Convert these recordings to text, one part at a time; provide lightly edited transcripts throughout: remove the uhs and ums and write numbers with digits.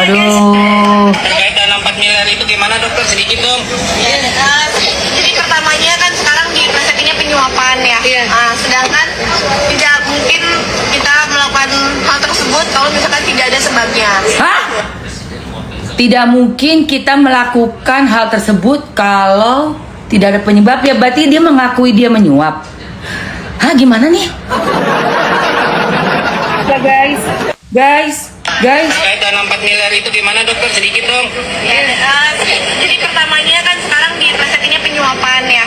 Waduh. Terkait dana 4 miliar itu gimana dokter? Sedikit dong. Jadi pertamanya kan sekarang dipersepsinya penyuapan ya. Sedangkan tidak mungkin kita melakukan hal tersebut kalau misalkan tidak ada sebabnya. Hah? Tidak mungkin kita melakukan hal tersebut kalau tidak ada penyebab ya. Berarti dia mengakui dia menyuap. Hah, gimana nih? Ya guys. Terkait dana 4 miliar itu gimana dokter? Sedikit dong. Jadi pertamanya kan sekarang dipersepsinya penyuapan ya.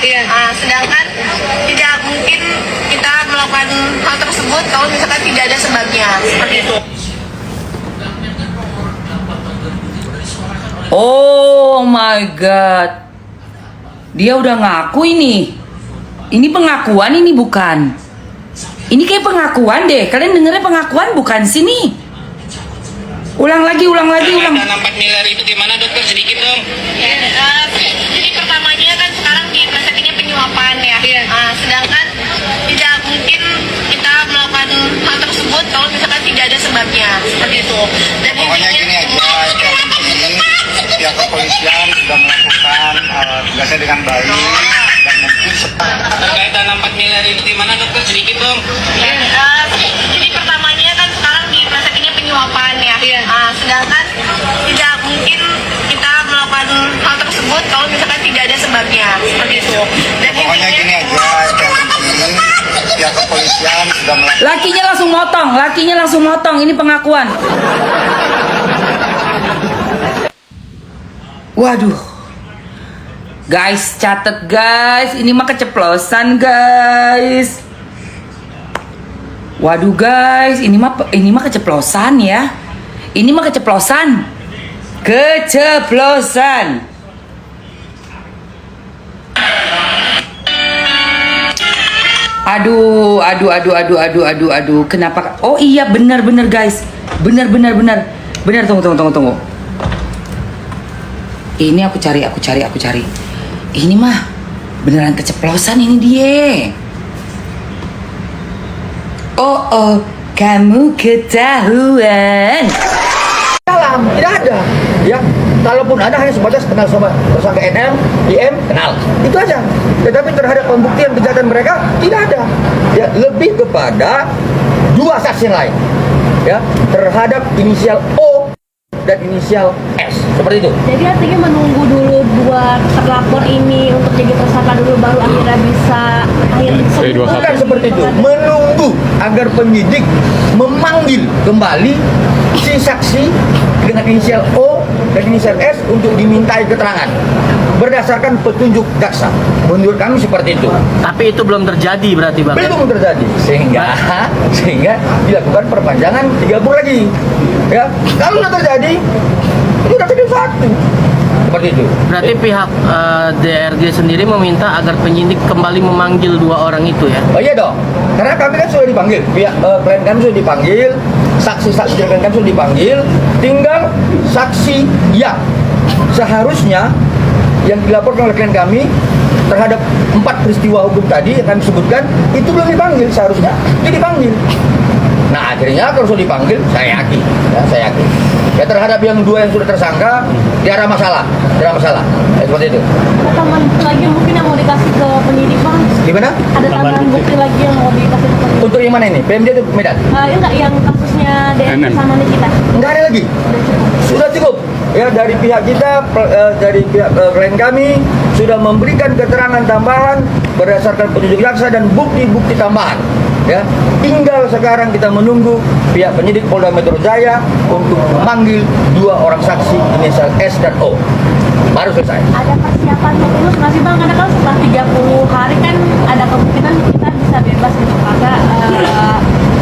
Sedangkan tidak mungkin kita melakukan hal tersebut kalau misalkan tidak ada sebabnya. Seperti itu. Oh my god. Dia udah ngaku ini. Ini pengakuan ini bukan. Ini kayak pengakuan deh. Kalian dengernya pengakuan bukan sini. Ulang lagi. Terkait dana 4 miliar itu gimana dokter? Sedikit dong. Jadi pertamanya kan sekarang dipersepsinya penyuapan ya. Sedangkan tidak mungkin kita melakukan hal tersebut kalau misalkan tidak ada sebabnya. Seperti itu. Dan Pokoknya gini aja, yang penting pihak kepolisian sudah melakukan tugasnya dengan baik dan mungkin Terkait dana 4 miliar itu gimana dokter? Sedikit dong. Jadi pertamanya kan sekarang dipersepsinya penyuapan ya. Sedangkan tidak mungkin kita melakukan hal tersebut kalau misalkan tidak ada sebabnya. Seperti itu. Dan pokoknya gini aja, yang penting pihak kepolisian sudah melakukan Lakinya langsung motong. Ini pengakuan. Waduh. Guys, catet guys. Ini mah keceplosan guys. Waduh guys, ini mah keceplosan ya. Ini mah keceplosan. Keceplosan. Aduh. Kenapa? Oh iya, benar guys. Benar. Tunggu. Ini aku cari. Ini mah beneran keceplosan ini dia. Oh, kamu ketahuan. Salam, tidak ada. Ya, kalaupun ada hanya sebatas kenal sama tersangka NM, IM, kenal. Itu aja. Tetapi terhadap pembuktian kejahatan mereka tidak ada. Ya, lebih kepada dua saksi yang lain. Ya, terhadap inisial O dan inisial S. Seperti itu. Jadi artinya menunggu dulu dua terlapor ini untuk jadi tersangka dulu baru akhirnya bisa Bukan seperti itu. Menunggu agar penyidik memanggil kembali si saksi dengan inisial O dan inisial S untuk dimintai keterangan berdasarkan petunjuk jaksa. Menurut kami seperti itu. Tapi itu belum terjadi berarti Bang? Belum terjadi sehingga dilakukan perpanjangan 3 bulan lagi. Ya, kalau sudah terjadi itu sudah jadi satu. Seperti itu. Berarti pihak DRG sendiri meminta agar penyidik kembali memanggil dua orang itu ya? Oh iya dong, karena kami kan sudah dipanggil, pihak klien kami sudah dipanggil, saksi-saksi klien kami sudah dipanggil, tinggal saksi yang seharusnya yang dilaporkan oleh klien kami terhadap 4 peristiwa hukum tadi yang kami sebutkan itu belum dipanggil, seharusnya itu dipanggil. Nah akhirnya kalau sudah dipanggil, saya yakin. Ya terhadap yang 2 yang sudah tersangka, tidak ada masalah. Ya, seperti itu. ada tambahan bukti lagi mungkin yang mau dikasih ke penyidik Bang? Gimana? Ada tambahan bukti lagi yang mau dikasih ke penyidik? Untuk yang mana ini? PMJ atau Medan? Enggak, yang kasusnya DRG sama Nikita. Enggak ada lagi. Udah cukup. Sudah cukup. Ya dari pihak kita, dari pihak klien kami sudah memberikan keterangan tambahan berdasarkan petunjuk jaksa dan bukti-bukti tambahan. Ya, tinggal sekarang kita menunggu pihak penyidik Polda Metro Jaya untuk memanggil 2 orang saksi inisial S dan O. Baru selesai. Ada persiapan khusus nggak sih Bang? Karena kan setelah 30 hari kan ada kemungkinan kita bisa bebas gitu karena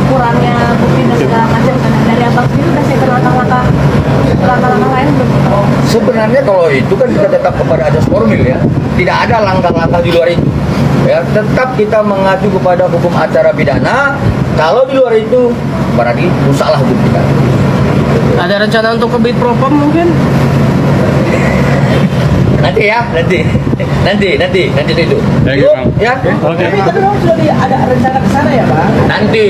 kurangnya bukti dan segala macam kan. Dari Abang sendiri udah siapin langkah-langkah lain belum? Sebenarnya kalau itu kan kita tetap kepada asas formil ya. Tidak ada langkah-langkah di luar itu. Ya, tetap kita mengacu kepada hukum acara pidana. Kalau di luar itu berarti rusaklah hukum kita. Ada rencana untuk ke Bitpropam mungkin? Nanti itu. Thank you, Bang. Ya. Oke. Tapi sudah ada rencana ke sana ya, Bang? Nanti.